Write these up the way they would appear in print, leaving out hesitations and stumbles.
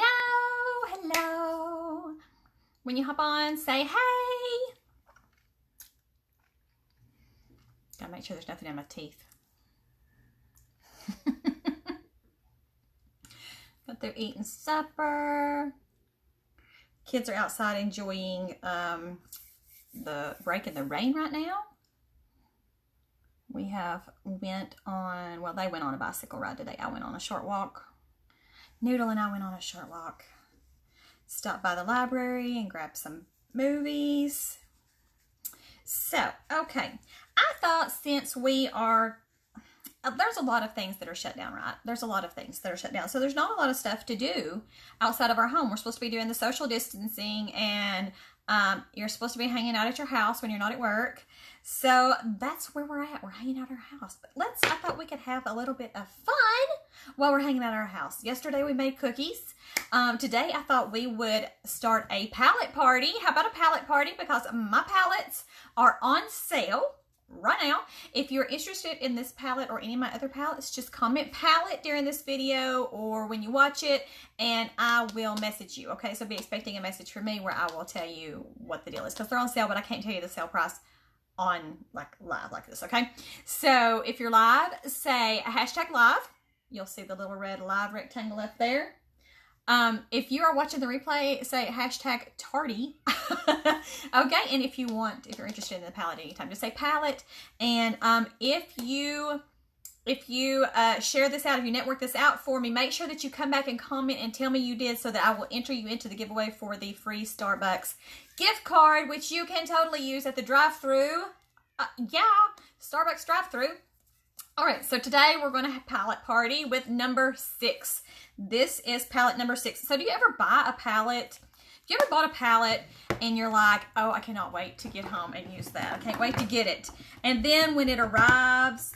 Hello, hello. When you hop on, say hey. Gotta make sure there's nothing in my teeth. But they're eating supper. Kids are outside enjoying the break in the rain right now. We have went on, well, they went on a bicycle ride today. I went on a short walk. Noodle and I went on a short walk. Stopped by the library and grabbed some movies. So, okay. I thought since we are, there's a lot of things that are shut down, right? There's a lot of things that are shut down. So there's not a lot of stuff to do outside of our home. We're supposed to be doing the social distancing, and you're supposed to be hanging out at your house when you're not at work. So that's where we're at. We're hanging out at our house. But I thought we could have a little bit of fun while we're hanging out at our house. Yesterday we made cookies. Today I thought we would start a palette party. How about a palette party? Because my palettes are on sale right now. If you're interested in this palette or any of my other palettes, just comment palette during this video or when you watch it, and I will message you. Okay, so be expecting a message from me where I will tell you what the deal is, because they're on sale, but I can't tell you the sale price on live like this. Okay, so if you're live, say hashtag live. You'll see the little red live rectangle up there. If you are watching the replay, say hashtag tardy. Okay, and if you're interested in the palette anytime, just say palette. And if you share this out, if you network this out for me, make sure that you come back and comment and tell me you did, so that I will enter you into the giveaway for the free Starbucks gift card, which you can totally use at the drive-thru. Starbucks drive-thru. All right, so today we're going to have palette party with number 6. This is palette number 6. So do you ever buy a palette? Have you ever bought a palette and you're like, oh, I cannot wait to get home and use that. I can't wait to get it. And then when it arrives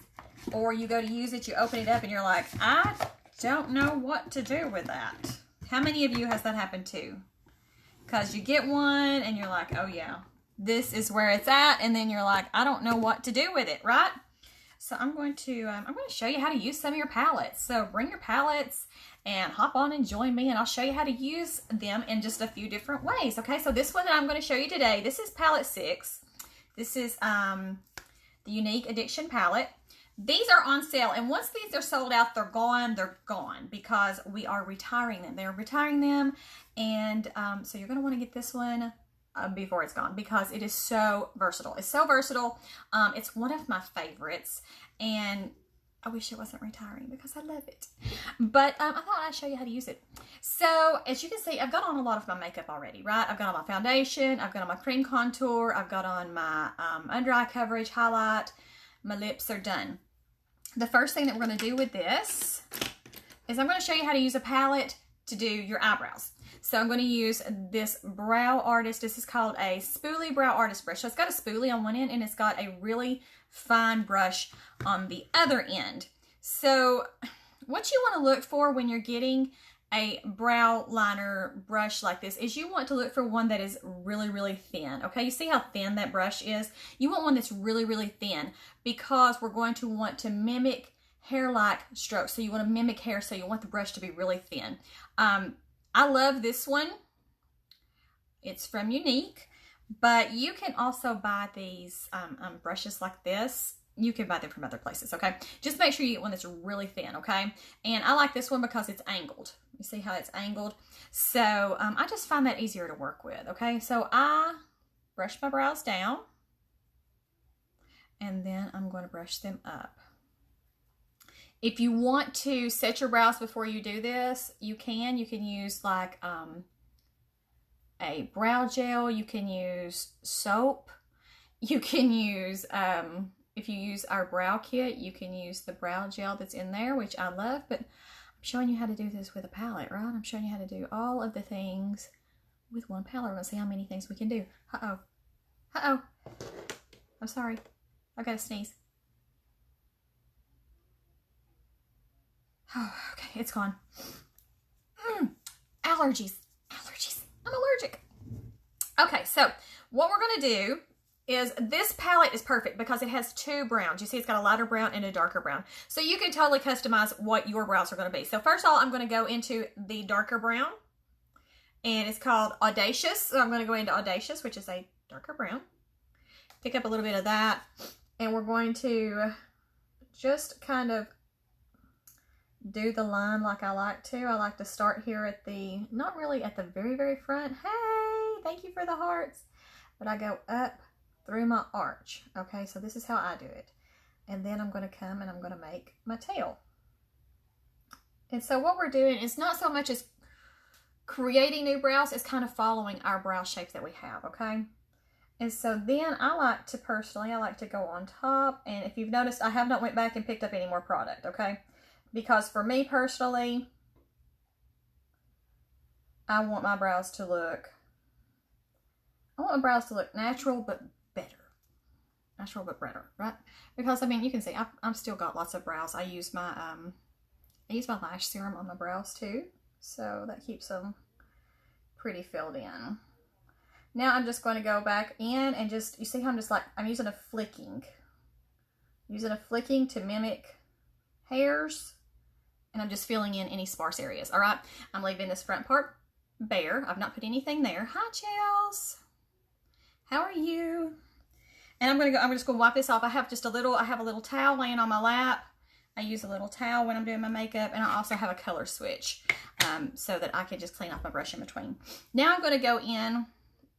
or you go to use it, you open it up and you're like, I don't know what to do with that. How many of you has that happened to? Because you get one and you're like, oh yeah, this is where it's at. And then you're like, I don't know what to do with it, right? So I'm going to show you how to use some of your palettes. So bring your palettes and hop on and join me, and I'll show you how to use them in just a few different ways. Okay, so this one that I'm going to show you today, this is palette 6. This is the Unique Addiction palette. These are on sale, and once these are sold out, they're gone because we are retiring them. They're retiring them, and so you're going to want to get this one before it's gone, because it is so versatile. It's so versatile. It's one of my favorites, and I wish it wasn't retiring because I love it. But I thought I'd show you how to use it. So as you can see, I've got on a lot of my makeup already, right? I've got on my foundation, I've got on my cream contour, I've got on my under eye coverage, highlight. My lips are done. The first thing that we're going to do with this is I'm going to show you how to use a palette to do your eyebrows. So I'm going to use this Brow Artist. This is called a Spoolie Brow Artist brush. So it's got a spoolie on one end and it's got a really fine brush on the other end. So what you want to look for when you're getting a brow liner brush like this is you want to look for one that is really, really thin. Okay, you see how thin that brush is? You want one that's really, really thin, because we're going to want to mimic hair-like strokes. So you want to mimic hair, so you want the brush to be really thin. I love this one. It's from Unique, but you can also buy these brushes like this. You can buy them from other places, okay? Just make sure you get one that's really thin, okay? And I like this one because it's angled. You see how it's angled? So I just find that easier to work with, okay? So I brush my brows down, and then I'm going to brush them up. If you want to set your brows before you do this, you can. You can use like a brow gel. You can use soap. You can use, if you use our brow kit, you can use the brow gel that's in there, which I love. But I'm showing you how to do this with a palette, right? I'm showing you how to do all of the things with one palette. We're going to see how many things we can do. Uh-oh. Uh-oh. I'm sorry. I've got to sneeze. Oh, okay, it's gone. Allergies. I'm allergic. Okay, so what we're going to do is this palette is perfect because it has two browns. You see it's got a lighter brown and a darker brown. So you can totally customize what your brows are going to be. So first of all, I'm going to go into the darker brown. and it's called Audacious. So I'm going to go into Audacious, which is a darker brown. Pick up a little bit of that, and we're going to just kind of do the line like I like to. I like to start here at the, not really at the very, very front. Hey, thank you for the hearts. But I go up through my arch. Okay, so this is how I do it. And then I'm going to come and I'm going to make my tail. And so what we're doing is not so much as creating new brows, it's kind of following our brow shape that we have, okay? And so then I like to go on top. And if you've noticed, I have not went back and picked up any more product, okay? Because for me personally, I want my brows to look, natural but better. Natural but better, right? Because I mean, you can see I'm still got lots of brows. I use my lash serum on my brows too, so that keeps them pretty filled in. Now I'm just going to go back in and just, you see how I'm using a flicking. Using a flicking to mimic hairs, and I'm just filling in any sparse areas. All right, I'm leaving this front part bare. I've not put anything there. Hi, Chels. How are you? And I'm just going to wipe this off. I have a little towel laying on my lap. I use a little towel when I'm doing my makeup, and I also have a color switch so that I can just clean off my brush in between. Now I'm going to go in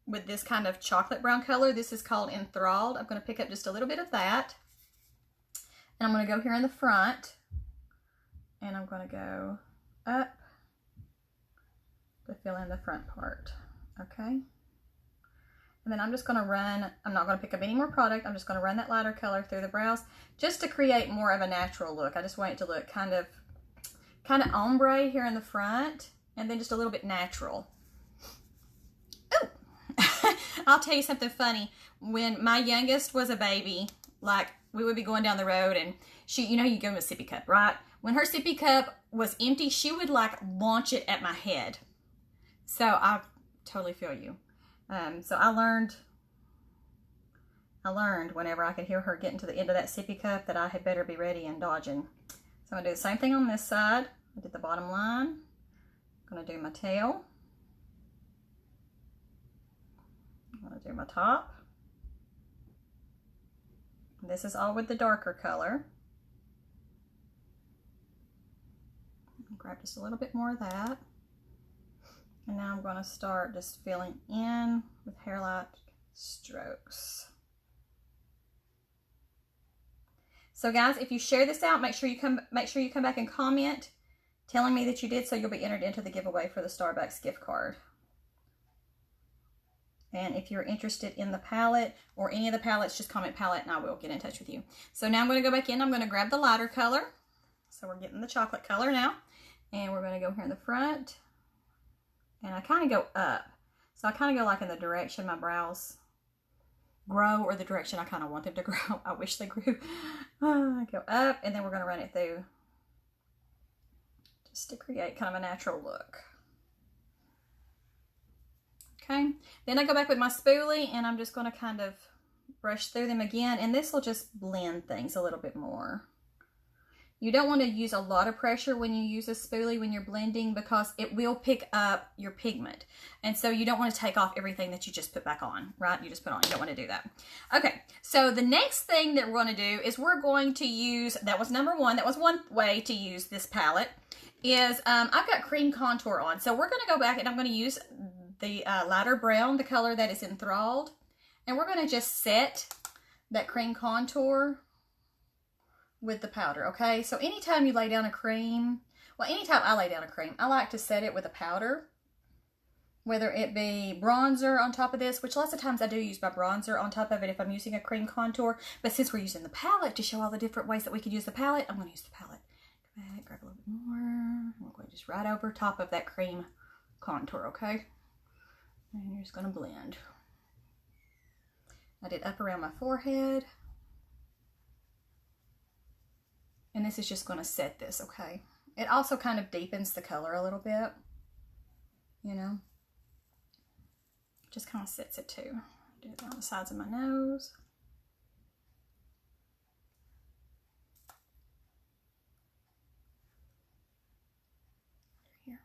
with this kind of chocolate brown color. This is called Enthralled. I'm going to pick up just a little bit of that, and I'm going to go here in the front, and I'm going to go up to fill in the front part, okay? And then I'm just going to run, I'm not going to pick up any more product. I'm just going to run that lighter color through the brows just to create more of a natural look. I just want it to look kind of ombre here in the front, and then just a little bit natural. Ooh. I'll tell you something funny. When my youngest was a baby, like we would be going down the road, and she, you know, you give them a sippy cup, right? When her sippy cup was empty, she would like launch it at my head. So I totally feel you. So I learned whenever I could hear her getting to the end of that sippy cup that I had better be ready and dodging. So I'm going to do the same thing on this side. I did the bottom line. I'm going to do my tail. I'm going to do my top. This is all with the darker color. Grab just a little bit more of that. And now I'm going to start just filling in with hairline strokes. So guys, if you share this out, make sure you come back and comment telling me that you did, so you'll be entered into the giveaway for the Starbucks gift card. And if you're interested in the palette or any of the palettes, just comment palette and I will get in touch with you. So now I'm going to go back in. I'm going to grab the lighter color. So we're getting the chocolate color now. And we're going to go here in the front. And I kind of go up. So I kind of go like in the direction my brows grow, or the direction I kind of want them to grow. I wish they grew. I go up, and then we're going to run it through just to create kind of a natural look. Okay. Then I go back with my spoolie, and I'm just going to kind of brush through them again. And this will just blend things a little bit more. You don't want to use a lot of pressure when you use a spoolie when you're blending, because it will pick up your pigment. And so you don't want to take off everything that you just put back on, right? You just put on. You don't want to do that. Okay, so the next thing that we're going to do is we're going to use, that was number one, that was one way to use this palette, is I've got cream contour on. So we're going to go back and I'm going to use the lighter brown, the color that is Enthralled. And we're going to just set that cream contour with the powder, okay? So anytime you lay down a cream, well, anytime I lay down a cream, I like to set it with a powder, whether it be bronzer on top of this, which lots of times I do use my bronzer on top of it if I'm using a cream contour, but since we're using the palette to show all the different ways that we could use the palette, I'm going to use the palette. Go back, grab a little bit more. I'm going to just right over top of that cream contour, okay? And you're just going to blend. I did up around my forehead. And this is just going to set this, okay? It also kind of deepens the color a little bit, you know? Just kind of sets it too. Do it on the sides of my nose. Here.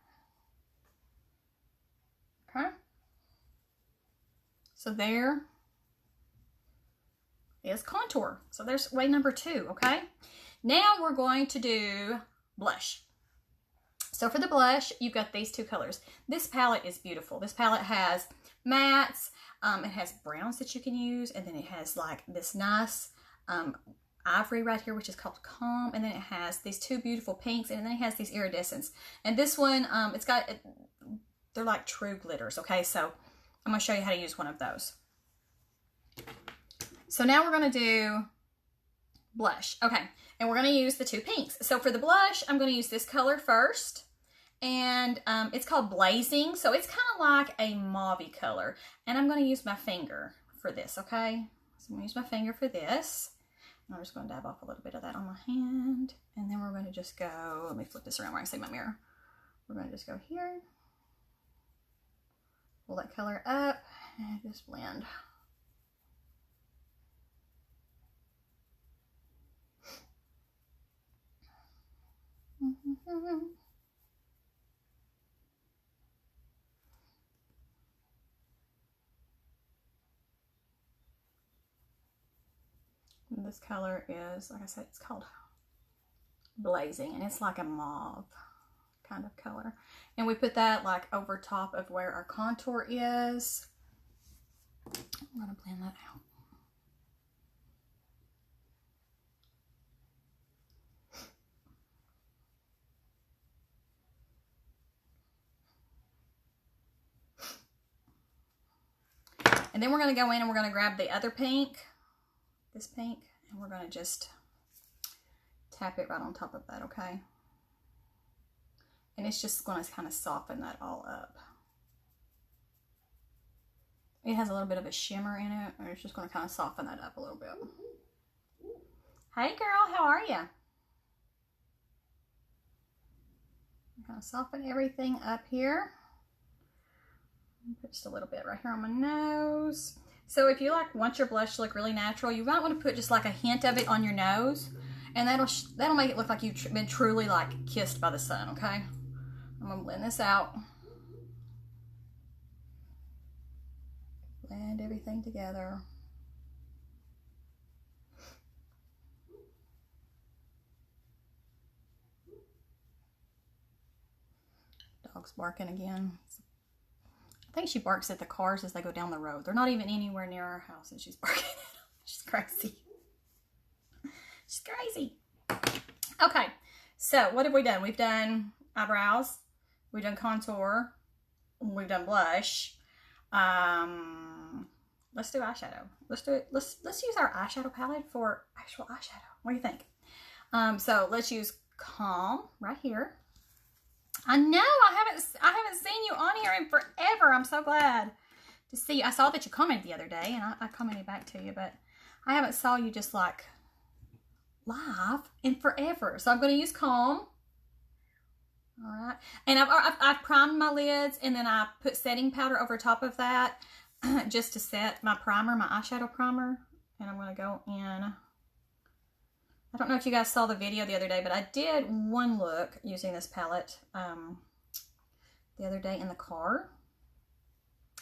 So there is contour. So there's way number 2, okay? Now we're going to do blush. So for the blush, you've got these 2 colors. This palette is beautiful. This palette has mattes, it has browns that you can use, and then it has like this nice ivory right here, which is called Calm, and then it has these 2 beautiful pinks, and then it has these iridescents. And this one, they're like true glitters, okay? So I'm gonna show you how to use one of those. So now we're gonna do blush, okay? And we're gonna use the 2 pinks. So for the blush, I'm gonna use this color first, and it's called Blazing, so it's kind of like a mauve color. And I'm gonna use my finger for this, okay? So I'm gonna use my finger for this. And I'm just gonna dab off a little bit of that on my hand, and then we're gonna just go, let me flip this around where I can see my mirror. We're gonna just go here, pull that color up, and just blend. And this color is, like I said, it's called Blazing, and it's like a mauve kind of color. And we put that like over top of where our contour is. I'm gonna blend that out. And then we're going to go in and we're going to grab the other pink, this pink, and we're going to just tap it right on top of that, okay? And it's just going to kind of soften that all up. It has a little bit of a shimmer in it, and it's just going to kind of soften that up a little bit. Hey girl, how are you? I'm going to soften everything up here. Put just a little bit right here on my nose. So if you like want your blush to look really natural, you might want to put just like a hint of it on your nose, and that'll make it look like you've been truly like kissed by the sun, okay? I'm gonna blend this out. Blend everything together. Dog's barking again. I think she barks at the cars as they go down the road. They're not even anywhere near our house and she's barking at them. She's crazy. She's crazy. Okay, so what have we done? We've done eyebrows, we've done contour, we've done blush. Let's do eyeshadow. Let's do it. Let's use our eyeshadow palette for actual eyeshadow. What do you think? So let's use Calm right here. I know I haven't seen you on here in forever. I'm so glad to see you. I saw that you commented the other day, and I commented back to you, but I haven't saw you just like live in forever. So I'm going to use Calm. All right, and I've primed my lids, and then I put setting powder over top of that just to set my primer, my eyeshadow primer. And I'm going to go in. I don't know if you guys saw the video the other day, but I did one look using this palette the other day in the car.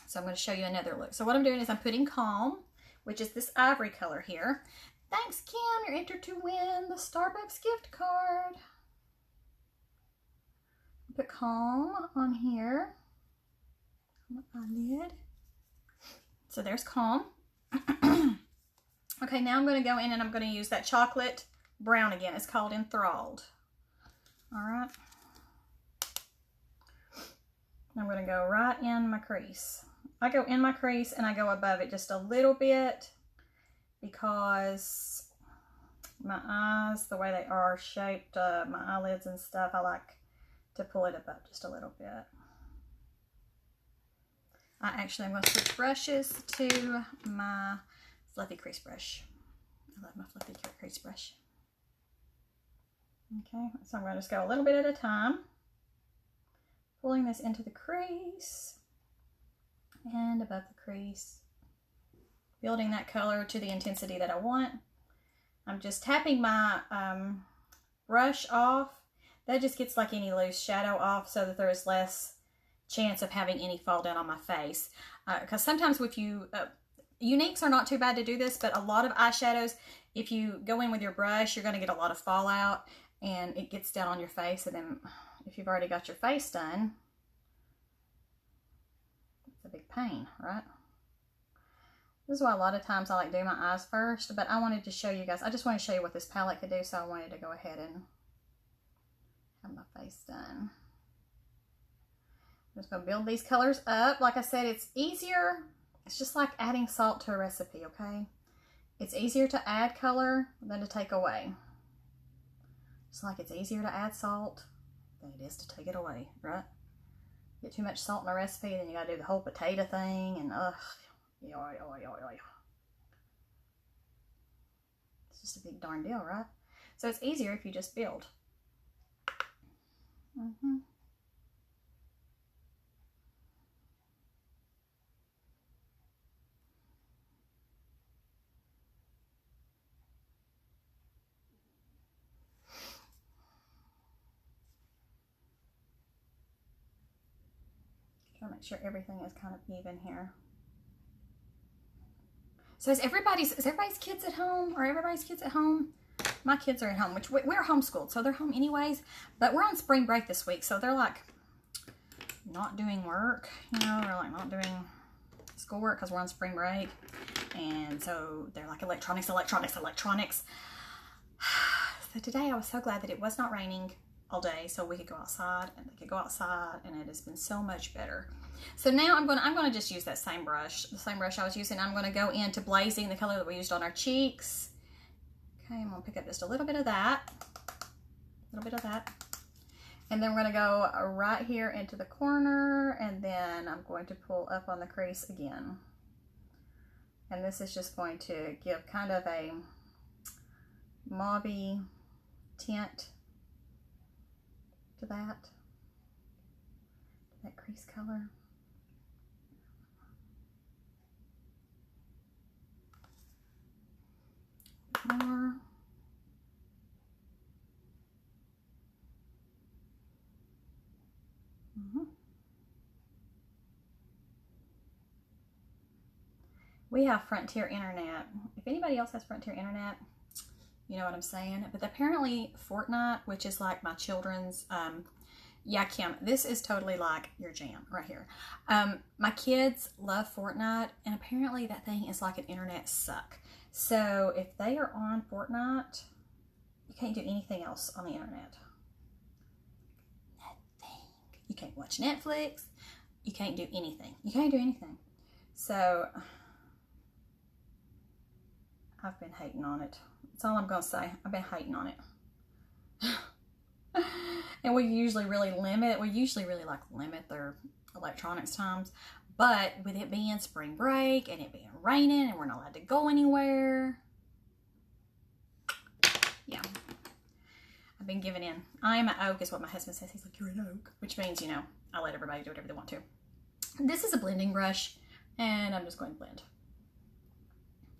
So I'm going to show you another look. So what I'm doing is I'm putting Calm, which is this ivory color here. Thanks, Kim. You're entered to win the Starbucks gift card. Put Calm on here. On my eyelid. So there's Calm. Okay, now I'm going to go in and I'm going to use that chocolate brown again. It's called Enthralled. All right. I'm going to go right in my crease. I go in my crease and I go above it just a little bit because my eyes, the way they are shaped, my eyelids and stuff, I like to pull it above just a little bit. I'm going to switch brushes to my fluffy crease brush. I love my fluffy crease brush. Okay, so I'm going to just go a little bit at a time, pulling this into the crease and above the crease, building that color to the intensity that I want. I'm just tapping my brush off. That just gets like any loose shadow off so that there is less chance of having any fall down on my face. because sometimes if you, Uniques are not too bad to do this, but a lot of eyeshadows, if you go in with your brush, you're going to get a lot of fallout and it gets down on your face. And then if you've already got your face done, it's a big pain, right? This is why a lot of times I like do my eyes first, but I wanted to show you guys, I just want to show you what this palette could do, so I wanted to go ahead and have my face done. I'm just going to build these colors up. Like I said, it's easier. It's just like adding salt to a recipe, okay? It's easier to add color than to take away. It's like it's easier to add salt than it is to take it away, right? Get too much salt in a recipe, then you got to do the whole potato thing, and ugh. It's just a big darn deal, right? So it's easier if you just build. Try to make sure everything is kind of even here. So is everybody's kids at home? Are everybody's kids at home? My kids are at home, which we're homeschooled, so they're home anyways. But we're on spring break this week, so they're like not doing work, you know, they're like not doing schoolwork because we're on spring break. And so they're like electronics. So today I was so glad that it was not raining all day, so we could go outside and they could go outside, and it has been so much better. So now I'm gonna just use that same brush, the same brush I was using. I'm gonna go into Blazing, the color that we used on our cheeks. Okay, I'm gonna pick up just a little bit of that, and then we're gonna go right here into the corner, and then I'm going to pull up on the crease again. And this is just going to give kind of a mauve-y tint to that crease color. More. We have Frontier Internet. If anybody else has Frontier Internet, you know what I'm saying. But apparently Fortnite, which is like my children's, yeah, Kim, this is totally like your jam right here. My kids love Fortnite, and apparently that thing is like an internet suck. So if they are on Fortnite, you can't do anything else on the internet. Nothing. You can't watch Netflix. You can't do anything. You can't do anything. So I've been hating on it. That's all I'm going to say. I've been hating on it. And we usually really limit their electronics times. But with it being spring break and it being raining and we're not allowed to go anywhere, yeah, I've been giving in. I am an oak is what my husband says. He's like, you're an oak, which means, you know, I let everybody do whatever they want to. This is a blending brush, and I'm just going to blend.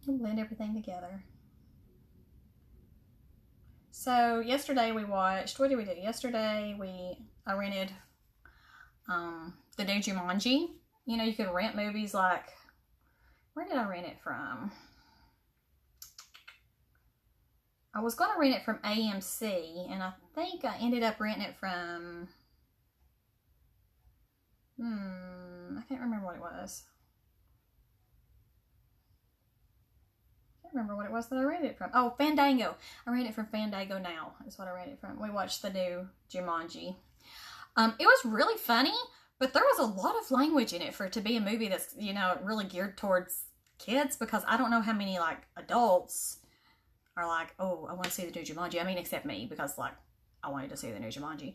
I'll blend everything together. So yesterday we watched, what did we do? Yesterday I rented the new Jumanji. You know, you can rent movies like, where did I rent it from? I was going to rent it from AMC, and I think I ended up renting it from, I can't remember what it was. I can't remember what it was that I rented it from. Oh, Fandango. I rented it from Fandango Now is what I rented it from. We watched the new Jumanji. It was really funny, but there was a lot of language in it for it to be a movie that's, you know, really geared towards kids, because I don't know how many, like, adults are like, oh, I want to see the new Jumanji. I mean, except me, because, like, I wanted to see the new Jumanji.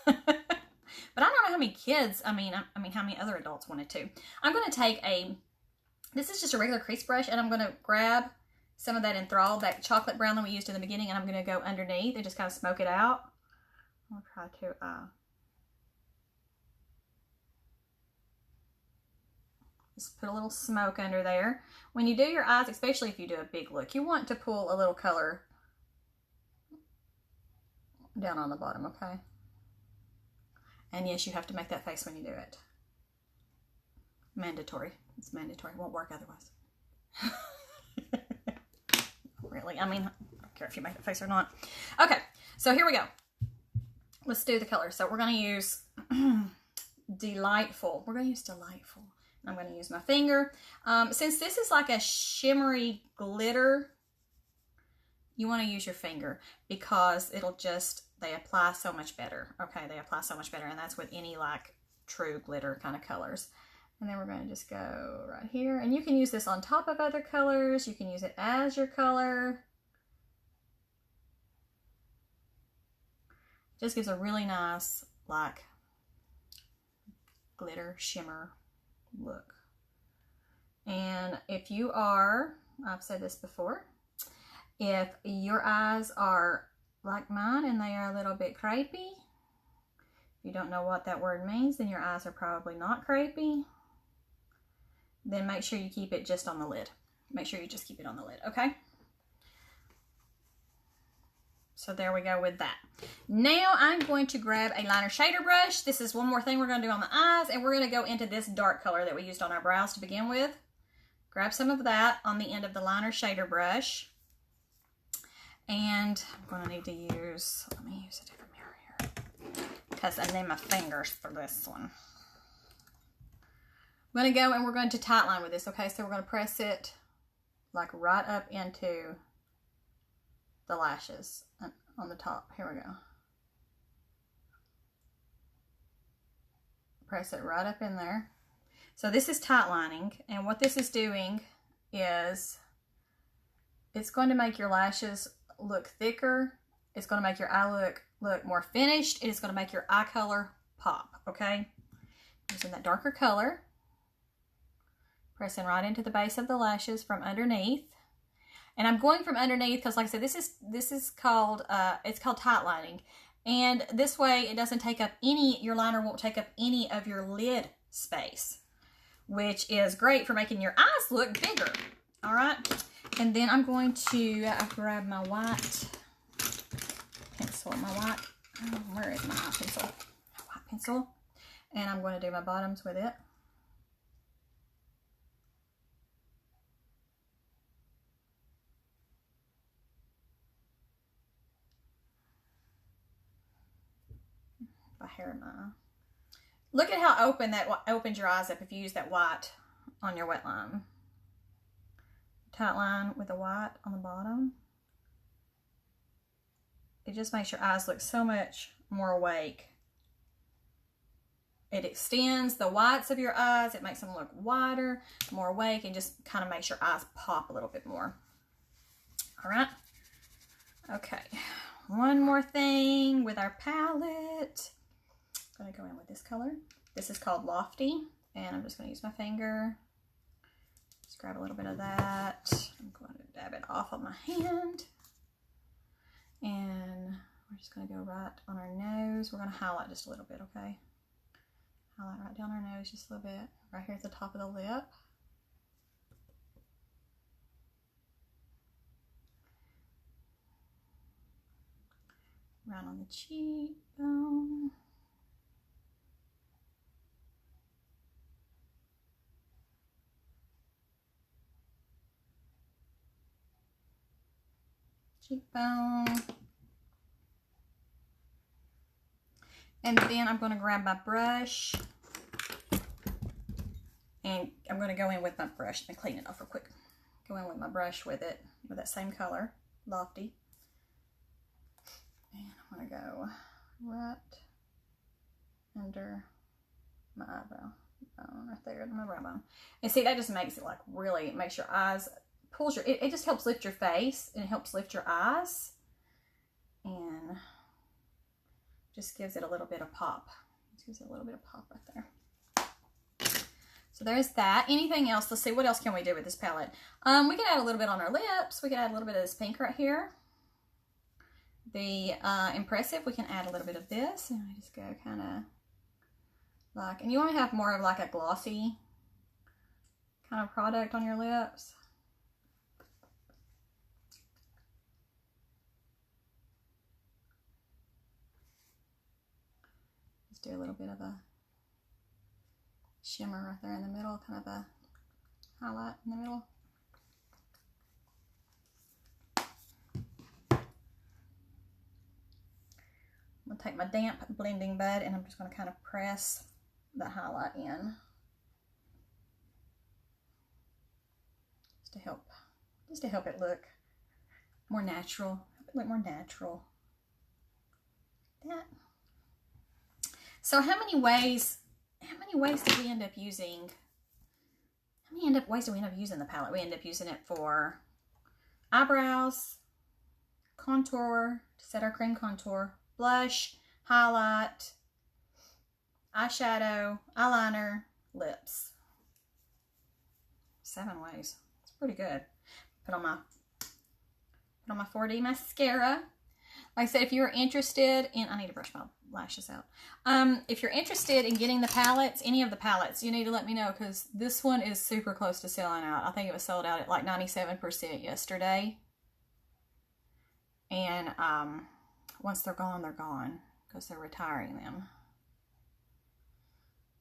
But I don't know how many kids, I mean, how many other adults wanted to. I'm going to take this is just a regular crease brush, and I'm going to grab some of that Enthrall, that chocolate brown that we used in the beginning, and I'm going to go underneath and just kind of smoke it out. I'll try to, just put a little smoke under there. When you do your eyes, especially if you do a big look, you want to pull a little color down on the bottom, okay? And yes, you have to make that face when you do it. Mandatory. It's mandatory. It won't work otherwise. Really. I mean, I don't care if you make the face or not. Okay. So here we go. Let's do the color. So we're going to use Delightful. We're going to use Delightful. I'm going to use my finger. Since this is like a shimmery glitter, you want to use your finger because it'll just, they apply so much better. Okay, they apply so much better, and that's with any like true glitter kind of colors. And then we're going to just go right here. And you can use this on top of other colors. You can use it as your color. Just gives a really nice like glitter shimmer look. And if you are, I've said this before, if your eyes are like mine and they are a little bit crepey, if you don't know what that word means, then your eyes are probably not crepey. Then make sure you keep it just on the lid. Make sure you just keep it on the lid, okay? So there we go with that. Now I'm going to grab a liner shader brush. This is one more thing we're going to do on the eyes, and we're going to go into this dark color that we used on our brows to begin with. Grab some of that on the end of the liner shader brush. And I'm going to need to use, let me use a different mirror here because I need my fingers for this one. I'm going to go and we're going to tight line with this, okay? So we're going to press it like right up into the lashes on the top. Here we go. Press it right up in there. So this is tight lining, and what this is doing is it's going to make your lashes look thicker. It's going to make your eye look more finished, and it's going to make your eye color pop, okay? Using that darker color. Pressing right into the base of the lashes from underneath. And I'm going from underneath because, like I said, this is called, it's called tight lining. And this way it doesn't take up your liner won't take up any of your lid space, which is great for making your eyes look bigger. All right. And then I'm going to grab my white pencil, where is my eye pencil? My white pencil. And I'm going to do my bottoms with it. Hair in my eye. Look at how open that opens your eyes up if you use that white on your wet line. Tight line with the white on the bottom. It just makes your eyes look so much more awake. It extends the whites of your eyes. It makes them look wider, more awake, and just kind of makes your eyes pop a little bit more. All right. Okay. One more thing with our palette. I'm going to go in with this color. This is called Lofty, and I'm just going to use my finger. Just grab a little bit of that. I'm going to dab it off on my hand. And we're just going to go right on our nose. We're going to highlight just a little bit, okay? Highlight right down our nose just a little bit. Right here at the top of the lip. Right on the cheekbone. Cheekbone. And then I'm going to grab my brush. And I'm going to go in with my brush and clean it off real quick. Go in with my brush with it, with that same color, Lofty. And I'm going to go right under my eyebrow bone, right there, my brow bone. And see, that just makes it like really, it makes your eyes, pulls your, it just helps lift your face and it helps lift your eyes. And just gives it a little bit of pop. Just gives it a little bit of pop right there. So there's that. Anything else? Let's see, what else can we do with this palette? We can add a little bit on our lips. We can add a little bit of this pink right here. The Impressive, we can add a little bit of this. And I just go kind of like, and you want to have more of like a glossy kind of product on your lips. Just do a little bit of a shimmer right there in the middle, kind of a highlight in the middle. I'm going to take my damp blending bud and I'm just going to kind of press the highlight in. Just to help it look more natural. Look more natural. That. So how many ways do we end up using? How many ways do we end up using the palette? We end up using it for eyebrows, contour, to set our cream contour, blush, highlight, eyeshadow, eyeliner, lips. 7 ways. It's pretty good. Put on my 4D mascara. Like I said, if you're interested in, I need to brush my lashes out. If you're interested in getting the palettes, any of the palettes, you need to let me know, because this one is super close to selling out. I think it was sold out at like 97% yesterday. And once they're gone, because they're retiring them.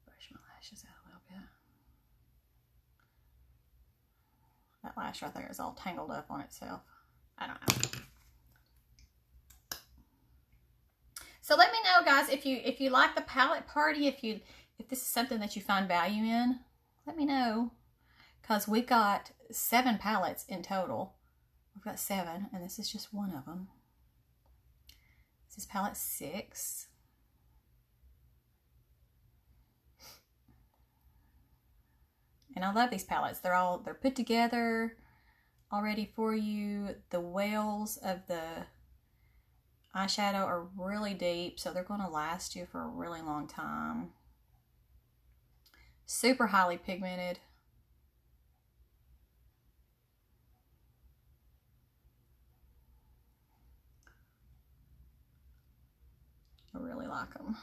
Brush my lashes out a little bit. That lash right there is all tangled up on itself. I don't know. So let me know, guys, if you like the palette party, if this is something that you find value in, let me know. Because we've got 7 palettes in total. We've got 7, and this is just one of them. This is palette 6. And I love these palettes. They're put together already for you. The wells of the eyeshadow are really deep, so they're going to last you for a really long time. Super highly pigmented. I really like them.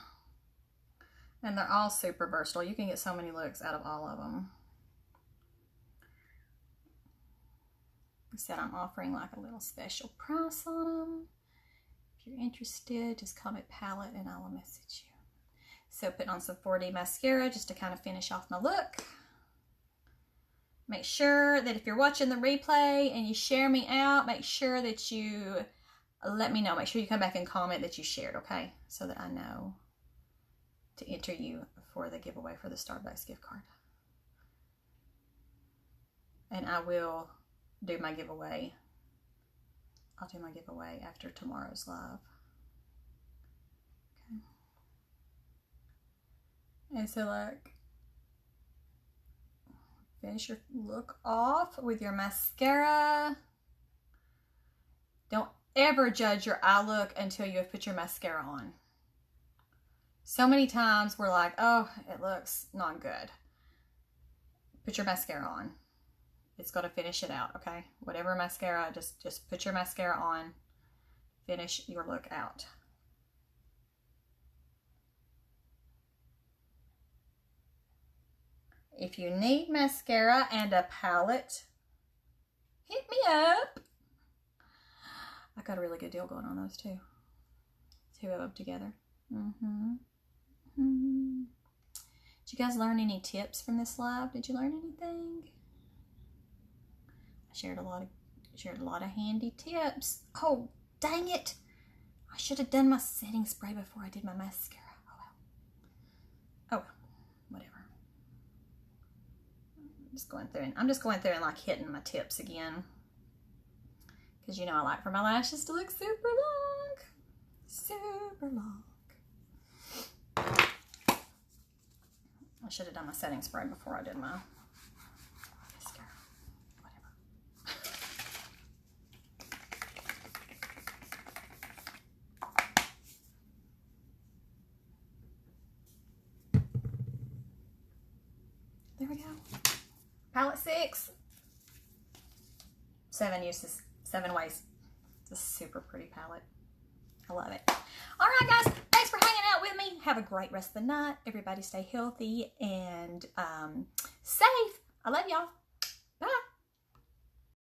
And they're all super versatile. You can get so many looks out of all of them. I said I'm offering like a little special price on them. If you're interested, just comment palette and I will message you. So putting on some 4D mascara just to kind of finish off my look. Make sure that if you're watching the replay and you share me out, make sure that you let me know. Make sure you come back and comment that you shared, okay? So that I know to enter you for the giveaway for the Starbucks gift card. And I will do my giveaway. I'll do my giveaway after tomorrow's live. Okay. And so like, finish your look off with your mascara. Don't ever judge your eye look until you have put your mascara on. So many times we're like, oh, it looks not good. Put your mascara on. It's got to finish it out, okay? Whatever mascara, just put your mascara on. Finish your look out. If you need mascara and a palette, hit me up. I got a really good deal going on those two. 2 of them together. Did you guys learn any tips from this live? Did you learn anything? I shared a lot of handy tips. Oh, dang it. I should have done my setting spray before I did my mascara. Oh well, whatever. I'm just going through and like hitting my tips again. Because you know I like for my lashes to look super long. Super long. I should have done my setting spray before I did my mascara. Whatever. There we go. Palette 6. 7 uses, 7 ways. It's a super pretty palette. I love it. All right, guys. Thanks for hanging out with me. Have a great rest of the night. Everybody stay healthy and safe. I love y'all.